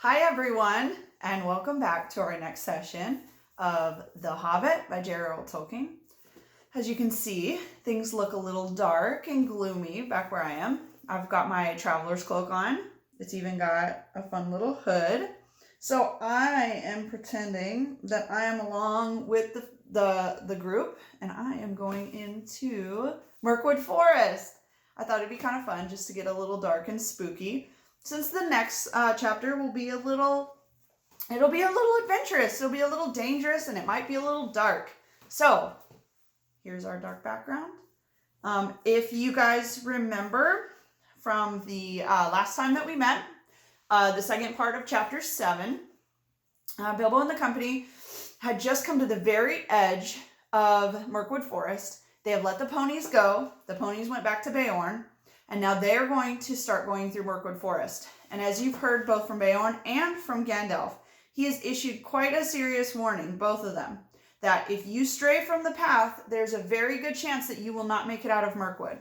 Hi everyone, and welcome back to our next session of The Hobbit by JRR Tolkien. As you can see, things look a little dark and gloomy back where I am. I've got my traveler's cloak on. It's even got a fun little hood. So I am pretending that I am along with the group, and I am going into Mirkwood Forest. I thought it'd be kind of fun just to get a little dark and spooky. Since the next chapter will be it'll be a little adventurous, it'll be a little dangerous, and it might be a little dark. So here's our dark background. If you guys remember from the last time that we met, the second part of chapter 7, Bilbo and the company had just come to the very edge of Mirkwood Forest. They have let the ponies go. The ponies went back to Beorn. And now they are going to start going through Mirkwood Forest. And as you've heard both from Beorn and from Gandalf, he has issued quite a serious warning, both of them, that if you stray from the path, there's a very good chance that you will not make it out of Mirkwood.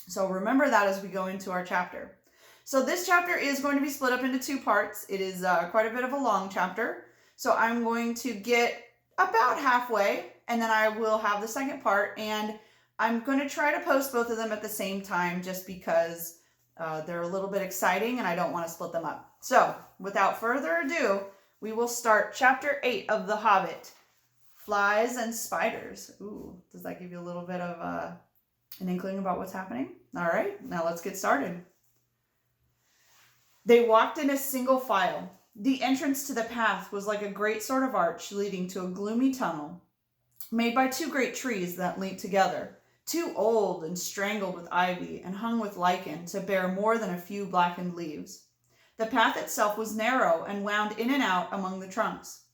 So remember that as we go into our chapter. So this chapter is going to be split up into two parts. It is quite a bit of a long chapter. So I'm going to get about halfway, and then I will have the second part, and I'm going to try to post both of them at the same time just because they're a little bit exciting and I don't want to split them up. So without further ado, we will start chapter 8 of The Hobbit, Flies and Spiders. Ooh, does that give you a little bit of an inkling about what's happening? All right, now let's get started. They walked in a single file. The entrance to the path was like a great sort of arch leading to a gloomy tunnel made by two great trees that linked together. Too old and strangled with ivy and hung with lichen to bear more than a few blackened leaves. The path itself was narrow and wound in and out among the trunks.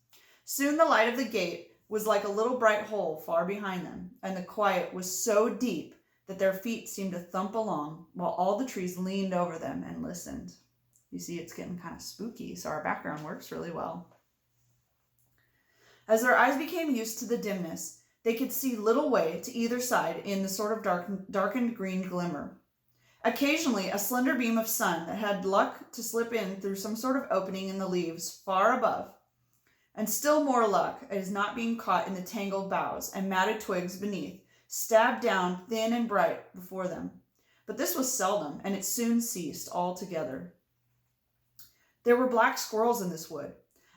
Soon the light of the gate was like a little bright hole far behind them, and the quiet was so deep that their feet seemed to thump along while all the trees leaned over them and listened. You see, it's getting kind of spooky, so our background works really well. As their eyes became used to the dimness, they could see little way to either side in the sort of darkened green glimmer. Occasionally, a slender beam of sun that had luck to slip in through some sort of opening in the leaves far above. And still more luck at his not being caught in the tangled boughs and matted twigs beneath, stabbed down thin and bright before them. But this was seldom, and it soon ceased altogether. There were black squirrels in this wood.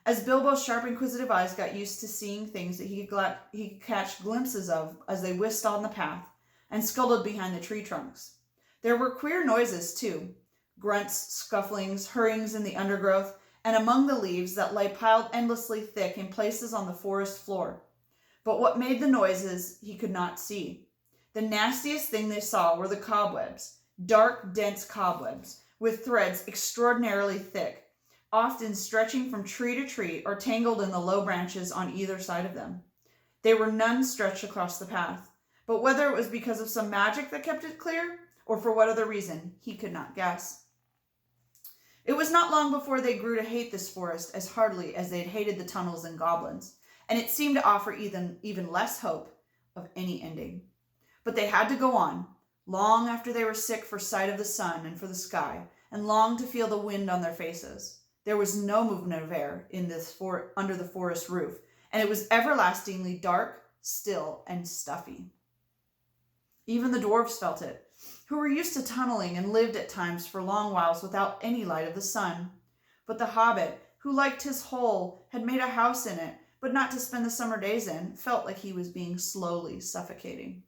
As Bilbo's sharp, inquisitive eyes got used to seeing things that he could catch glimpses of as they whisked on the path and scuttled behind the tree trunks. There were queer noises, too. Grunts, scufflings, hurryings in the undergrowth, and among the leaves that lay piled endlessly thick in places on the forest floor. But what made the noises he could not see. The nastiest thing they saw were the cobwebs, dark, dense cobwebs, with threads extraordinarily thick, often stretching from tree to tree or tangled in the low branches on either side of them. There were none stretched across the path, but whether it was because of some magic that kept it clear, or for what other reason, he could not guess. It was not long before they grew to hate this forest as heartily as they had hated the tunnels and goblins, and it seemed to offer even less hope of any ending. But they had to go on, long after they were sick for sight of the sun and for the sky, and longed to feel the wind on their faces. There was no movement of air in this under the forest roof, and it was everlastingly dark, still, and stuffy. Even the dwarves felt it, who were used to tunneling and lived at times for long whiles without any light of the sun. But the hobbit, who liked his hole, had made a house in it, but not to spend the summer days in, felt like he was being slowly suffocating.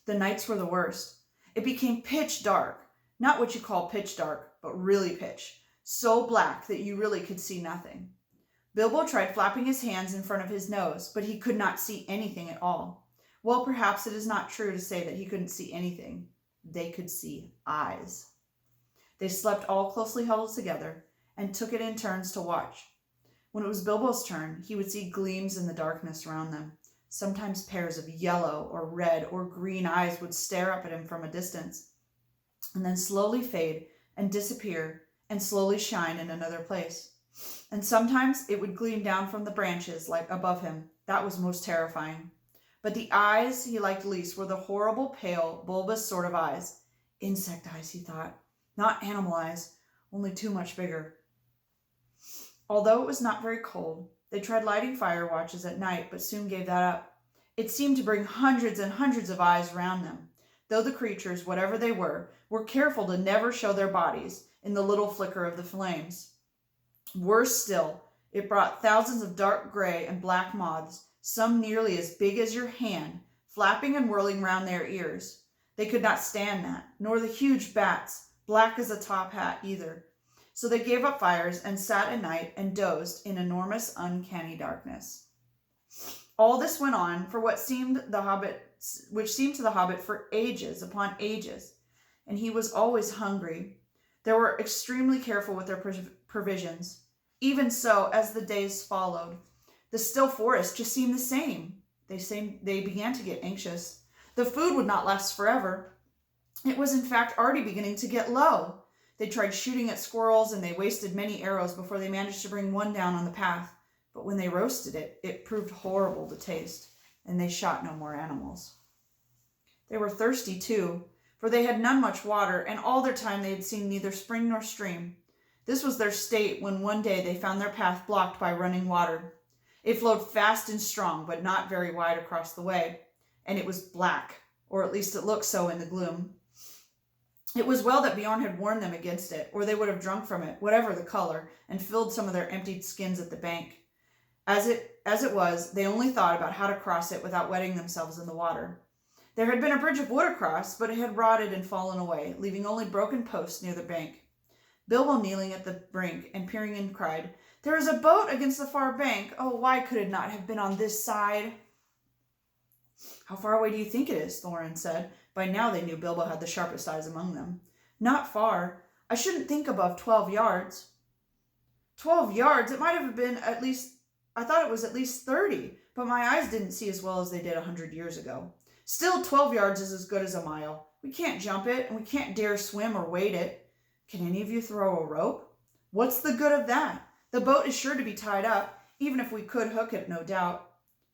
The nights were the worst. It became pitch dark, not what you call pitch dark, but really pitch. So black that you really could see nothing. Bilbo tried flapping his hands in front of his nose, but he could not see anything at all. Well, perhaps it is not true to say that he couldn't see anything. They could see eyes. They slept all closely huddled together and took it in turns to watch. When it was Bilbo's turn, he would see gleams in the darkness around them. Sometimes pairs of yellow or red or green eyes would stare up at him from a distance, and then slowly fade and disappear and slowly shine in another place. And sometimes it would gleam down from the branches like above him. That was most terrifying. But the eyes he liked least were the horrible, pale, bulbous sort of eyes. Insect eyes, he thought. Not animal eyes. only too much bigger. Although it was not very cold, they tried lighting fire watches at night, but soon gave that up. It seemed to bring hundreds and hundreds of eyes around them, though the creatures, whatever they were careful to never show their bodies in the little flicker of the flames. Worse still, it brought thousands of dark gray and black moths, some nearly as big as your hand, flapping and whirling round their ears. They could not stand that, nor the huge bats, black as a top hat either. So they gave up fires and sat at night and dozed in enormous, uncanny darkness. All this went on for which seemed to the Hobbit for ages upon ages, and he was always hungry. They were extremely careful with their provisions. Even so, as the days followed, the still forest just seemed the same. They began to get anxious. The food would not last forever. It was in fact already beginning to get low. They tried shooting at squirrels, and they wasted many arrows before they managed to bring one down on the path. But when they roasted it, it proved horrible to taste, and they shot no more animals. They were thirsty too, for they had none much water, and all their time they had seen neither spring nor stream. This was their state when one day they found their path blocked by running water. It flowed fast and strong, but not very wide across the way, and it was black, or at least it looked so in the gloom. It was well that Bjorn had warned them against it, or they would have drunk from it, whatever the color, and filled some of their emptied skins at the bank. As it was, they only thought about how to cross it without wetting themselves in the water. There had been a bridge of wood across, but it had rotted and fallen away, leaving only broken posts near the bank. Bilbo, kneeling at the brink and peering in, cried, "There is a boat against the far bank. Oh, why could it not have been on this side?" "How far away do you think it is?" Thorin said. By now they knew Bilbo had the sharpest eyes among them. "Not far. I shouldn't think above 12 yards. 12 yards? It might have been at least... I thought it was at least 30, but my eyes didn't see as well as they did 100 years ago. Still, 12 yards is as good as a mile. We can't jump it, and we can't dare swim or wade it. Can any of you throw a rope? What's the good of that? The boat is sure to be tied up, even if we could hook it, no doubt."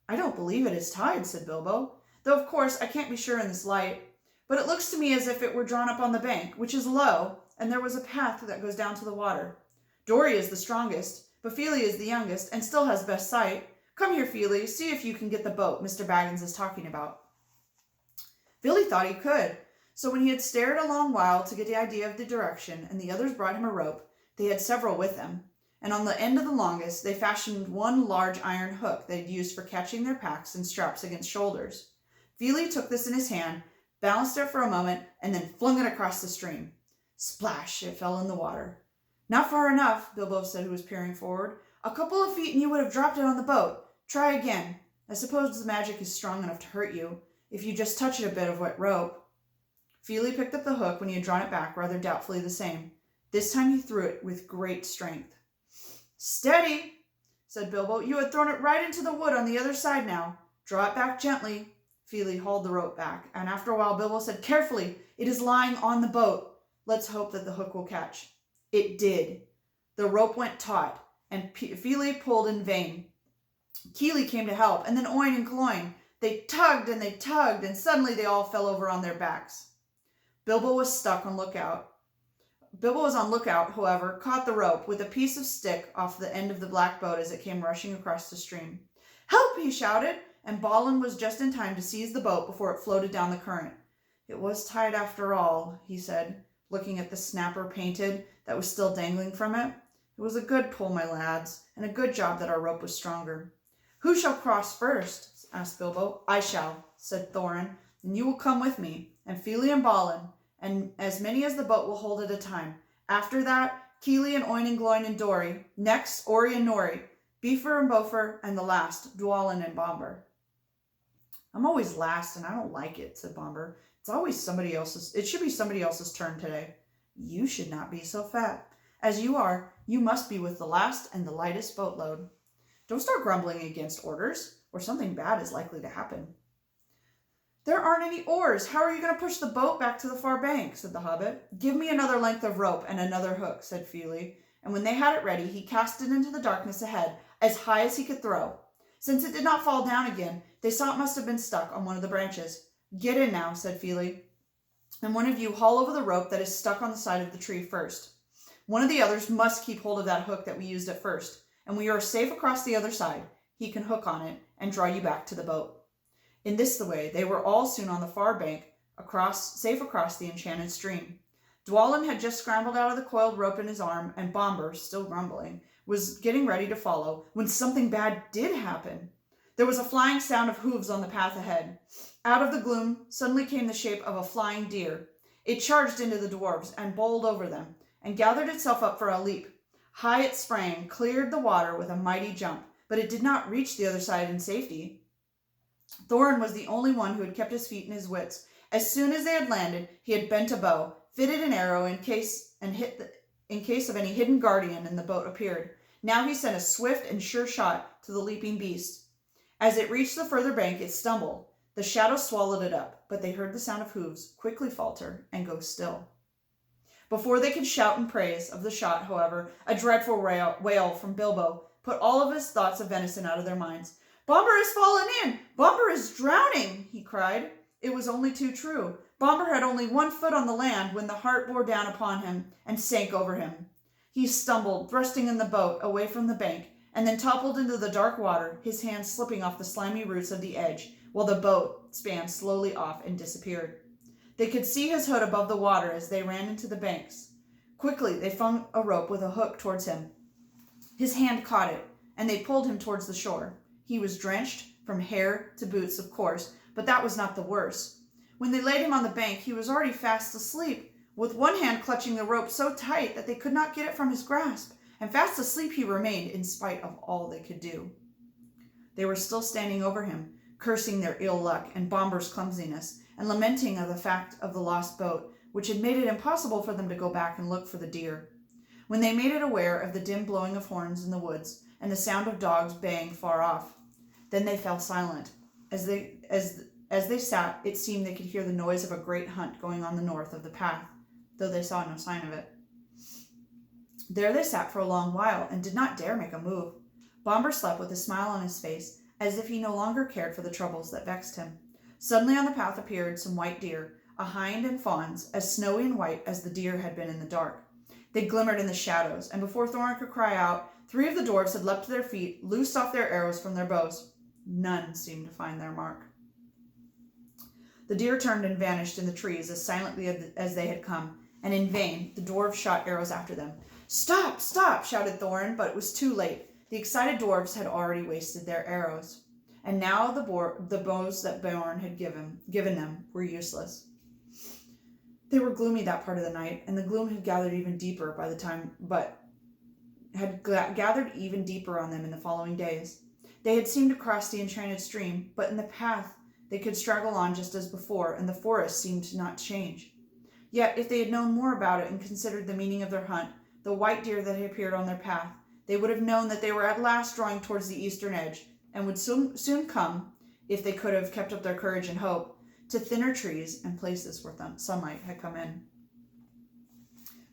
"I don't believe it is tied," said Bilbo, "though of course I can't be sure in this light. But it looks to me as if it were drawn up on the bank, which is low, and there was a path that goes down to the water. Dory is the strongest, but Fili is the youngest and still has best sight. Come here, Fili, see if you can get the boat Mr. Baggins is talking about." Fili thought he could, so when he had stared a long while to get the idea of the direction, and the others brought him a rope, they had several with them, and on the end of the longest they fashioned one large iron hook they had used for catching their packs and straps against shoulders. Fili took this in his hand, balanced it for a moment, and then flung it across the stream. Splash! It fell in the water. "Not far enough," Bilbo said, who was peering forward. "A couple of feet and you would have dropped it on the boat. Try again. I suppose the magic is strong enough to hurt you, if you just touch it a bit of wet rope." Fili picked up the hook when he had drawn it back, rather doubtfully the same. This time he threw it with great strength. "Steady," said Bilbo. "You had thrown it right into the wood on the other side now. Draw it back gently." Fili hauled the rope back, and after a while Bilbo said, "Carefully, it is lying on the boat. Let's hope that the hook will catch." It did. The rope went taut, and Fili pulled in vain. Kili came to help, and then Oin and Gloin. They tugged, and suddenly they all fell over on their backs. Bilbo was on lookout, however, caught the rope with a piece of stick off the end of the black boat as it came rushing across the stream. "Help!" he shouted, and Balin was just in time to seize the boat before it floated down the current. "It was tied after all," he said, looking at the snapper painted that was still dangling from it. "It was a good pull, my lads, and a good job that our rope was stronger." "Who shall cross first?" asked Bilbo. "I shall," said Thorin, "and you will come with me, and Fili and Balin, and as many as the boat will hold at a time. After that, Kili and Oin and Gloin and Dory. Next, Ori and Nori, Beaver and Bofer, and the last, Dwalin and Bomber." "I'm always last, and I don't like it," said Bomber. It should be somebody else's turn today." "You should not be so fat. As you are, you must be with the last and the lightest boatload. Don't start grumbling against orders, or something bad is likely to happen." "There aren't any oars. How are you going to push the boat back to the far bank?" said the Hobbit. "Give me another length of rope and another hook," said Fili, and when they had it ready, he cast it into the darkness ahead, as high as he could throw. Since it did not fall down again, they saw it must have been stuck on one of the branches. "Get in now," said Fili, "and one of you haul over the rope that is stuck on the side of the tree first." One of the others must keep hold of that hook that we used at first, and when you are safe across the other side, he can hook on it and draw you back to the boat." In this way, they were all soon on the far bank, safe across the enchanted stream. Dwalin had just scrambled out of the coiled rope in his arm, and Bomber, still grumbling, was getting ready to follow, when something bad did happen. There was a flying sound of hooves on the path ahead. Out of the gloom suddenly came the shape of a flying deer. It charged into the dwarves and bowled over them, and gathered itself up for a leap. High it sprang, cleared the water with a mighty jump, but it did not reach the other side in safety. Thorin was the only one who had kept his feet and his wits. As soon as they had landed, he had bent a bow, fitted an arrow in case of any hidden guardian in the boat appeared. Now he sent a swift and sure shot to the leaping beast. As it reached the further bank, it stumbled. The shadow swallowed it up, but they heard the sound of hooves quickly falter and go still. Before they could shout in praise of the shot, however, a dreadful wail from Bilbo put all of his thoughts of venison out of their minds. "Bomber has fallen in! Bomber is drowning!" he cried. It was only too true. Bomber had only 1 foot on the land when the heart bore down upon him and sank over him. He stumbled, thrusting in the boat away from the bank, and then toppled into the dark water, his hands slipping off the slimy roots of the edge, while the boat span slowly off and disappeared. They could see his hood above the water as they ran into the banks. Quickly, they flung a rope with a hook towards him. His hand caught it, and they pulled him towards the shore. He was drenched, from hair to boots, of course, but that was not the worst. When they laid him on the bank, he was already fast asleep, with one hand clutching the rope so tight that they could not get it from his grasp, and fast asleep he remained in spite of all they could do. They were still standing over him, cursing their ill luck and Bomber's clumsiness, and lamenting of the fact of the lost boat, which had made it impossible for them to go back and look for the deer. When they made it aware of the dim blowing of horns in the woods and the sound of dogs baying far off, then they fell silent. As they sat, it seemed they could hear the noise of a great hunt going on the north of the path, though they saw no sign of it. There they sat for a long while and did not dare make a move. Bomber slept with a smile on his face, as if he no longer cared for the troubles that vexed him. Suddenly on the path appeared some white deer, a hind and fawns, as snowy and white as the deer had been in the dark. They glimmered in the shadows, and before Thorin could cry out, 3 of the dwarves had leapt to their feet, loosed off their arrows from their bows. None seemed to find their mark. The deer turned and vanished in the trees as silently as they had come, and in vain the dwarves shot arrows after them. "Stop! Stop!" shouted Thorin, but it was too late. The excited dwarves had already wasted their arrows, and now the bows that Beorn had given them were useless. They were gloomy that part of the night, and the gloom had gathered even deeper on them in the following days. They had seemed to cross the enchanted stream, but in the path they could straggle on just as before, and the forest seemed not to change. Yet, if they had known more about it and considered the meaning of their hunt, the white deer that had appeared on their path, they would have known that they were at last drawing towards the eastern edge, and would soon come, if they could have kept up their courage and hope, to thinner trees and places where sunlight had come in.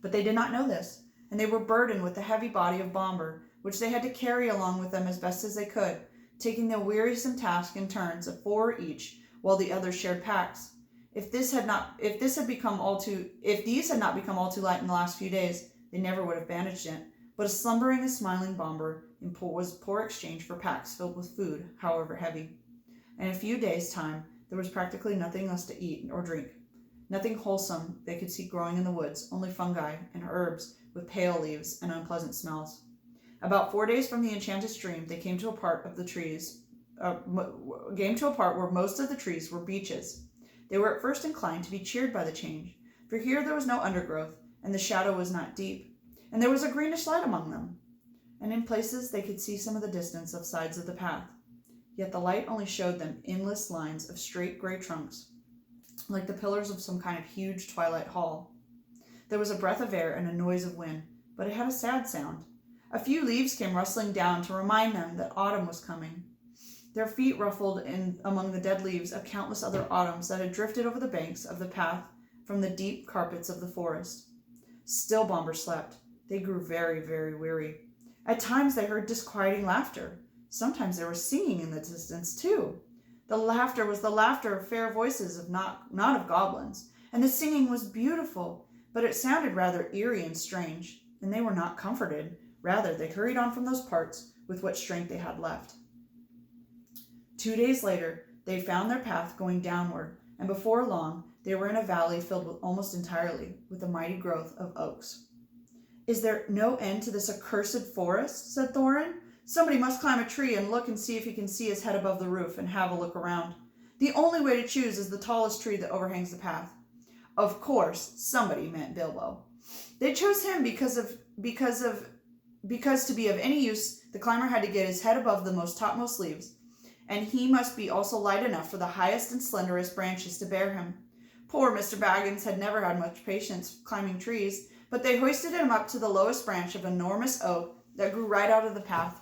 But they did not know this, and they were burdened with the heavy body of Bomber, which they had to carry along with them as best as they could, taking the wearisome task in turns of 4 each, while the others shared packs. If these had not become all too light in the last few days, they never would have bandaged it. But a slumbering and smiling Bomber was poor exchange for packs filled with food, however heavy. In a few days' time, there was practically nothing else to eat or drink. Nothing wholesome they could see growing in the woods, only fungi and herbs with pale leaves and unpleasant smells. About 4 days from the enchanted stream, they came to a part where most of the trees were beeches. They were at first inclined to be cheered by the change, for here there was no undergrowth, and the shadow was not deep, and there was a greenish light among them, and in places they could see some of the distance of sides of the path. Yet the light only showed them endless lines of straight gray trunks, like the pillars of some kind of huge twilight hall. There was a breath of air and a noise of wind, but it had a sad sound. A few leaves came rustling down to remind them that autumn was coming. Their feet ruffled in among the dead leaves of countless other autumns that had drifted over the banks of the path from the deep carpets of the forest. Still Bomber slept. They grew very, very weary. At times they heard disquieting laughter. Sometimes there was singing in the distance, too. The laughter was the laughter of fair voices, not of goblins, and the singing was beautiful, but it sounded rather eerie and strange. and they were not comforted. Rather, they hurried on from those parts with what strength they had left. 2 days later, they found their path going downward, and before long, they were in a valley filled with almost entirely with a mighty growth of oaks. "Is there no end to this accursed forest?" said Thorin. "Somebody must climb a tree and look and see if he can see his head above the roof and have a look around. The only way to choose is the tallest tree that overhangs the path." Of course, somebody meant Bilbo. They chose him because to be of any use, the climber had to get his head above the most topmost leaves, and he must be also light enough for the highest and slenderest branches to bear him. Poor Mr. Baggins had never had much patience climbing trees, but they hoisted him up to the lowest branch of an enormous oak that grew right out of the path,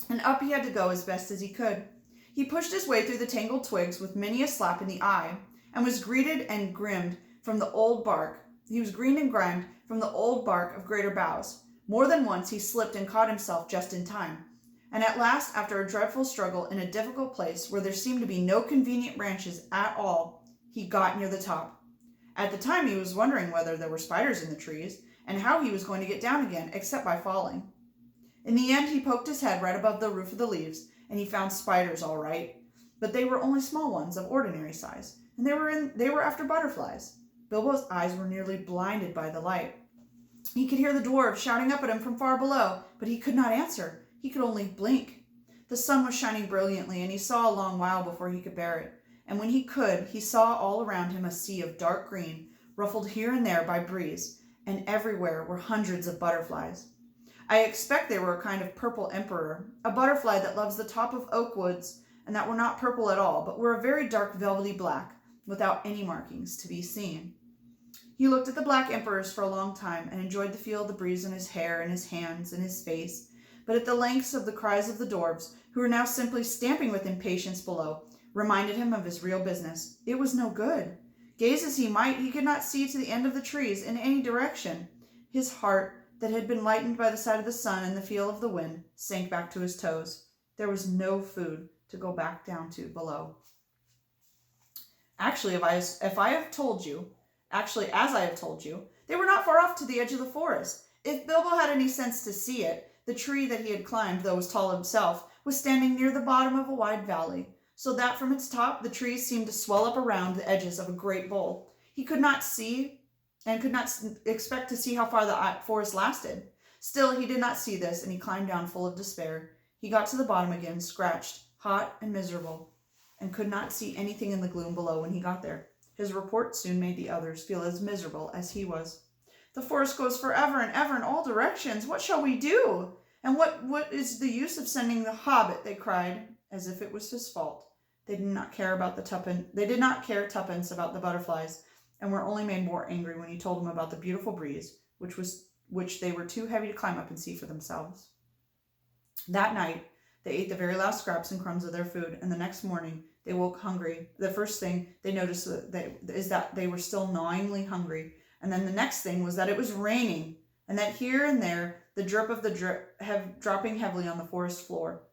and up he had to go as best as he could. He pushed his way through the tangled twigs with many a slap in the eye, and was greeted and grimed from the old bark. He was green and grimed from the old bark of greater boughs. More than once he slipped and caught himself just in time. And at last, after a dreadful struggle in a difficult place where there seemed to be no convenient branches at all, he got near the top. At the time he was wondering whether there were spiders in the trees, and how he was going to get down again except by falling. In the end he poked his head right above the roof of the leaves, and he found spiders all right, but they were only small ones of ordinary size, and they were after butterflies. Bilbo's eyes were nearly blinded by the light. He could hear the dwarves shouting up at him from far below, but he could not answer. He could only blink. The sun was shining brilliantly, and he saw a long while before he could bear it. And when he could, he saw all around him a sea of dark green, ruffled here and there by breeze, and everywhere were hundreds of butterflies. I expect they were a kind of purple emperor, a butterfly that loves the top of oak woods, and that were not purple at all, but were a very dark velvety black, without any markings to be seen. He looked at the black emperors for a long time, and enjoyed the feel of the breeze in his hair and his hands and his face, but at the lengths of the cries of the dwarves, who were now simply stamping with impatience below, reminded him of his real business. It was no good. Gaze as he might, he could not see to the end of the trees in any direction. His heart, that had been lightened by the sight of the sun and the feel of the wind, sank back to his toes. There was no food to go back down to below. Actually, as I have told you, they were not far off to the edge of the forest. If Bilbo had any sense to see it, the tree that he had climbed, though was tall himself, was standing near the bottom of a wide valley, so that from its top the trees seemed to swell up around the edges of a great bowl. He could not see, and could not expect to see how far the forest lasted. Still, he did not see this, and he climbed down full of despair. He got to the bottom again, scratched, hot and miserable, and could not see anything in the gloom below when he got there. His report soon made the others feel as miserable as he was. "The forest goes forever and ever in all directions. What shall we do? And what is the use of sending the Hobbit?" they cried, as if it was his fault. They did not care tuppence about the butterflies, and were only made more angry when he told them about the beautiful breeze, which they were too heavy to climb up and see for themselves. That night they ate the very last scraps and crumbs of their food, and the next morning they woke hungry. The first thing they noticed is that they were still gnawingly hungry, and then the next thing was that it was raining, and that here and there the drip of the drip dropping heavily on the forest floor.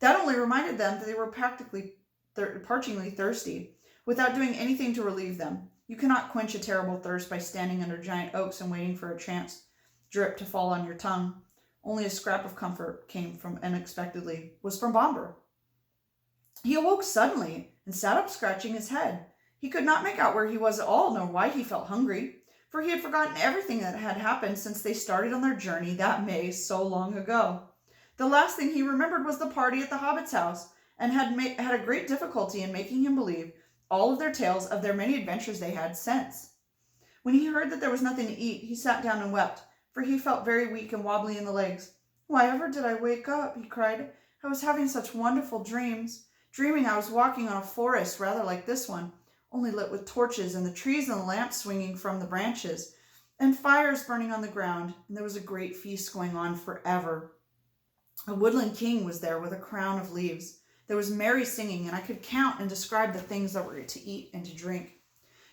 That only reminded them that they were practically parchingly thirsty, without doing anything to relieve them. You cannot quench a terrible thirst by standing under giant oaks and waiting for a chance drip to fall on your tongue. Only a scrap of comfort came from was from Bombur. He awoke suddenly and sat up scratching his head. He could not make out where he was at all, nor why he felt hungry, for he had forgotten everything that had happened since they started on their journey that May so long ago. The last thing he remembered was the party at the Hobbit's house, and had a great difficulty in making him believe all of their tales of their many adventures they had since. When he heard that there was nothing to eat, he sat down and wept, for he felt very weak and wobbly in the legs. "Why ever did I wake up?" he cried. "I was having such wonderful dreams, dreaming I was walking on a forest rather like this one, only lit with torches, and the trees and the lamps swinging from the branches, and fires burning on the ground, and there was a great feast going on forever. A woodland king was there with a crown of leaves. There was merry singing, and I could count and describe the things that were to eat and to drink."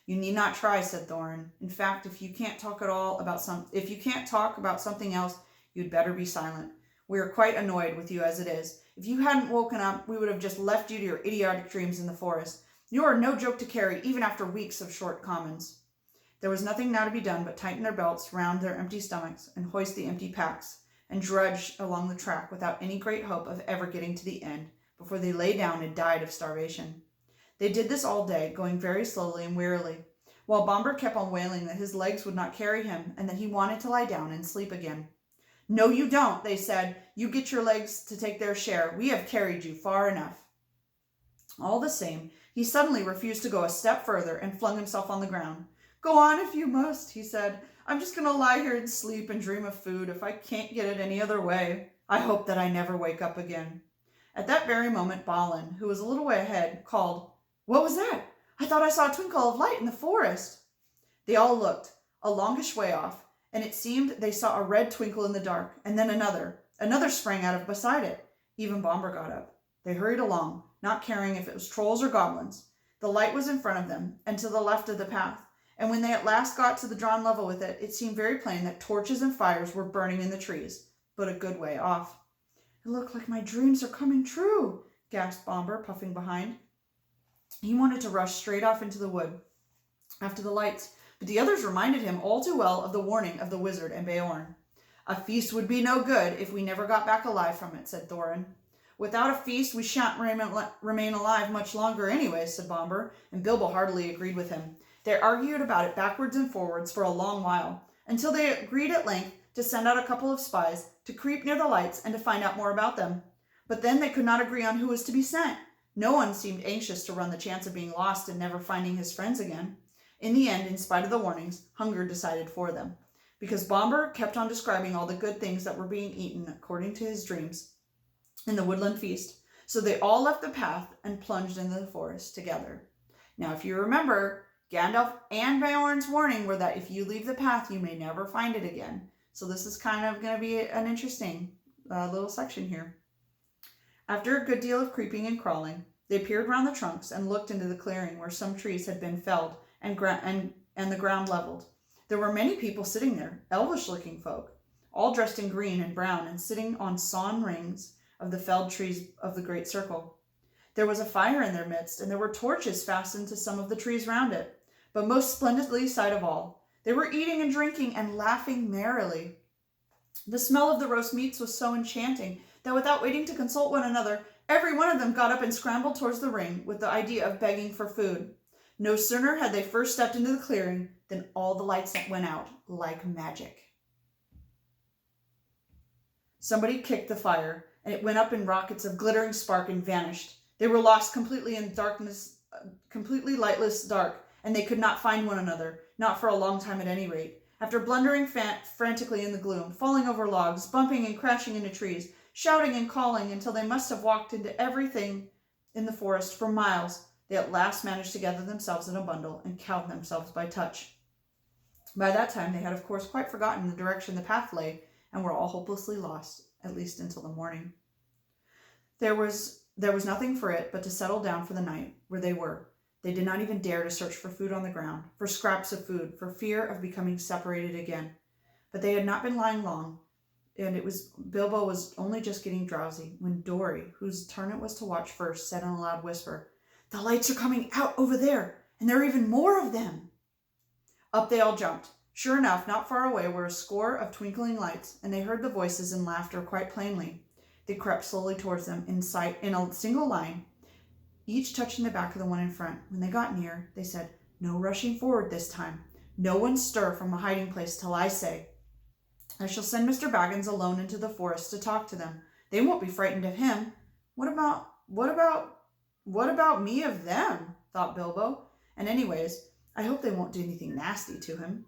"You need not try," said Thorin. "In fact, if you can't talk about something else, you'd better be silent. We are quite annoyed with you as it is. If you hadn't woken up, we would have just left you to your idiotic dreams in the forest. You are no joke to carry, even after weeks of short commons." There was nothing now to be done but tighten their belts round their empty stomachs and hoist the empty packs and drudge along the track without any great hope of ever getting to the end before they lay down and died of starvation. They did this all day, going very slowly and wearily, while Bomber kept on wailing that his legs would not carry him and that he wanted to lie down and sleep again. "No, you don't," they said. "You get your legs to take their share. We have carried you far enough." All the same, he suddenly refused to go a step further and flung himself on the ground. "Go on if you must," he said. "I'm just going to lie here and sleep and dream of food if I can't get it any other way. I hope that I never wake up again." At that very moment, Balin, who was a little way ahead, called, "What was that? I thought I saw a twinkle of light in the forest." They all looked, a longish way off, and it seemed they saw a red twinkle in the dark, and then another. Another sprang out of beside it. Even Bomber got up. They hurried along, not caring if it was trolls or goblins. The light was in front of them, and to the left of the path, and when they at last got to the drawn level with it, it seemed very plain that torches and fires were burning in the trees, but a good way off. "It looked like my dreams are coming true," gasped Bomber, puffing behind. He wanted to rush straight off into the wood after the lights, but the others reminded him all too well of the warning of the wizard and Beorn. "A feast would be no good if we never got back alive from it," said Thorin. "Without a feast, we shan't remain alive much longer anyway," said Bomber, and Bilbo heartily agreed with him. They argued about it backwards and forwards for a long while, until they agreed at length to send out a couple of spies to creep near the lights and to find out more about them. But then they could not agree on who was to be sent. No one seemed anxious to run the chance of being lost and never finding his friends again. In the end, in spite of the warnings, hunger decided for them, because Bomber kept on describing all the good things that were being eaten according to his dreams in the woodland feast. So they all left the path and plunged into the forest together. Now, if you remember, Gandalf and Beorn's warning were that if you leave the path, you may never find it again. So this is kind of going to be an interesting little section here. After a good deal of creeping and crawling, they peered round the trunks and looked into the clearing where some trees had been felled and the ground leveled. There were many people sitting there, elvish-looking folk, all dressed in green and brown and sitting on sawn rings of the felled trees of the great circle. There was a fire in their midst, and there were torches fastened to some of the trees round it. But most splendidly sight of all, they were eating and drinking and laughing merrily. The smell of the roast meats was so enchanting that without waiting to consult one another, every one of them got up and scrambled towards the ring with the idea of begging for food. No sooner had they first stepped into the clearing than all the lights went out like magic. Somebody kicked the fire, and it went up in rockets of glittering spark and vanished. They were lost completely in darkness, completely lightless dark, and they could not find one another, not for a long time at any rate. After blundering frantically in the gloom, falling over logs, bumping and crashing into trees, shouting and calling until they must have walked into everything in the forest for miles, they at last managed to gather themselves in a bundle and count themselves by touch. By that time, they had of course quite forgotten the direction the path lay, and were all hopelessly lost, at least until the morning. There was nothing for it but to settle down for the night where they were. They did not even dare to search for food on the ground, for scraps of food, for fear of becoming separated again. But they had not been lying long, and Bilbo was only just getting drowsy when Dory, whose turn it was to watch first, said in a loud whisper, "The lights are coming out over there, and there are even more of them." Up they all jumped. Sure enough, not far away were a score of twinkling lights, and they heard the voices and laughter quite plainly. They crept slowly towards them in a single line, each touching the back of the one in front. When they got near, they said, "No rushing forward this time. No one stir from a hiding place till I say. I shall send Mr. Baggins alone into the forest to talk to them. They won't be frightened of him." What about me of them? Thought Bilbo. And anyways, I hope they won't do anything nasty to him.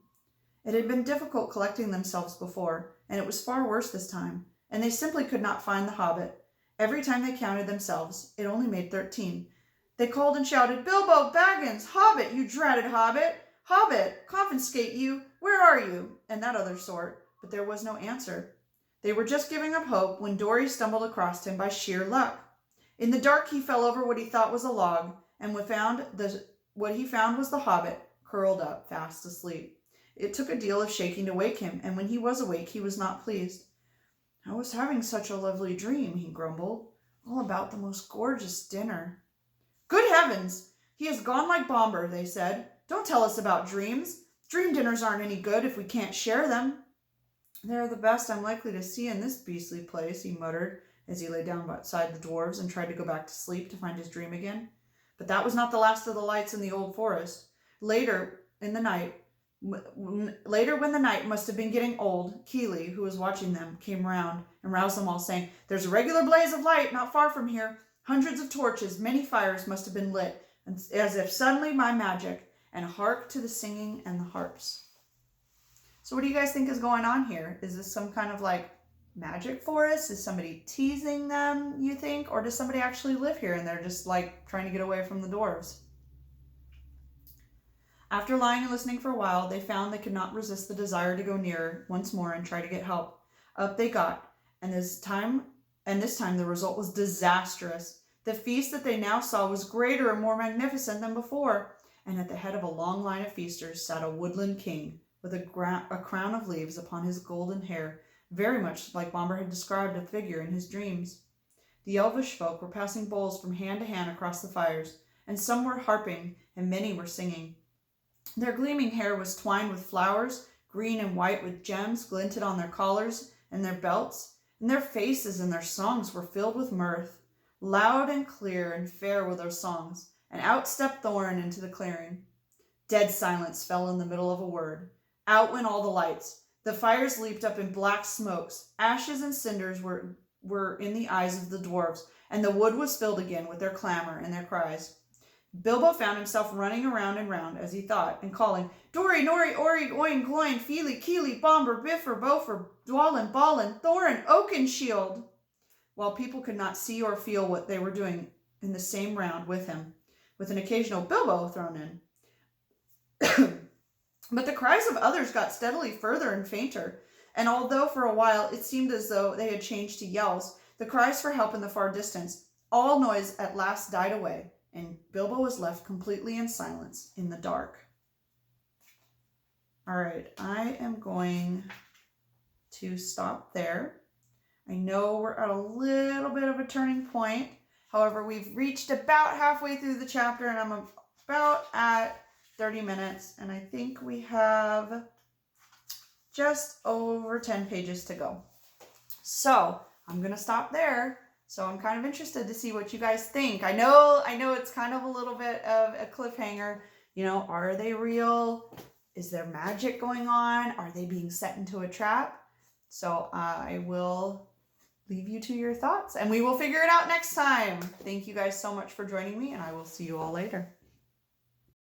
It had been difficult collecting themselves before, and it was far worse this time, and they simply could not find the Hobbit. Every time they counted themselves, it only made 13. They called and shouted, "Bilbo Baggins! Hobbit, you dratted Hobbit! Hobbit, confiscate you! Where are you?" and that other sort, but there was no answer. They were just giving up hope when Dory stumbled across him by sheer luck. In the dark he fell over what he thought was a log, and what he found was the Hobbit, curled up, fast asleep. It took a deal of shaking to wake him, and when he was awake he was not pleased. "I was having such a lovely dream," he grumbled, "all about the most gorgeous dinner." "Good heavens! He has gone like Bomber," they said. "Don't tell us about dreams. Dream dinners aren't any good if we can't share them. They're the best I'm likely to see in this beastly place, he muttered as he lay down beside the dwarves and tried to go back to sleep to find his dream again. But that was not the last of the lights in the old forest. Later, when the night must have been getting old, Keely, who was watching them, came round and roused them all, saying, "There's a regular blaze of light not far from here. Hundreds of torches, many fires must have been lit, as if suddenly by magic, and hark to the singing and the harps." So what do you guys think is going on here? Is this some kind of like magic forest? Is somebody teasing them, you think? Or does somebody actually live here and they're just like trying to get away from the dwarves? After lying and listening for a while, they found they could not resist the desire to go nearer once more and try to get help. Up they got, and this time the result was disastrous. The feast that they now saw was greater and more magnificent than before, and at the head of a long line of feasters sat a woodland king, with a crown of leaves upon his golden hair, very much like Bomber had described a figure in his dreams. The elvish folk were passing bowls from hand to hand across the fires, and some were harping, and many were singing. Their gleaming hair was twined with flowers, green and white with gems glinted on their collars and their belts, and their faces and their songs were filled with mirth. Loud and clear and fair were those songs, and out stepped Thorin into the clearing. Dead silence fell in the middle of a word. Out went all the lights. The fires leaped up in black smokes. Ashes and cinders were in the eyes of the dwarves, and the wood was filled again with their clamor and their cries. Bilbo found himself running around and round as he thought, and calling, "Dori, Nori, Ori, Oin, Gloin, Feely, Keely, Bomber, Biffer, Bofer, Dwalin, Balin, Thorin, Oakenshield," while people could not see or feel what they were doing in the same round with him, with an occasional Bilbo thrown in. But the cries of others got steadily further and fainter, and although for a while it seemed as though they had changed to yells, the cries for help in the far distance, all noise at last died away, and Bilbo was left completely in silence in the dark. All right, I am going to stop there. I know we're at a little bit of a turning point. However, we've reached about halfway through the chapter, and I'm about at 30 minutes, and I think we have just over 10 pages to go. So I'm going to stop there. So I'm kind of interested to see what you guys think. I know it's kind of a little bit of a cliffhanger. You know, are they real? Is there magic going on? Are they being set into a trap? So I will leave you to your thoughts, and we will figure it out next time. Thank you guys so much for joining me, and I will see you all later.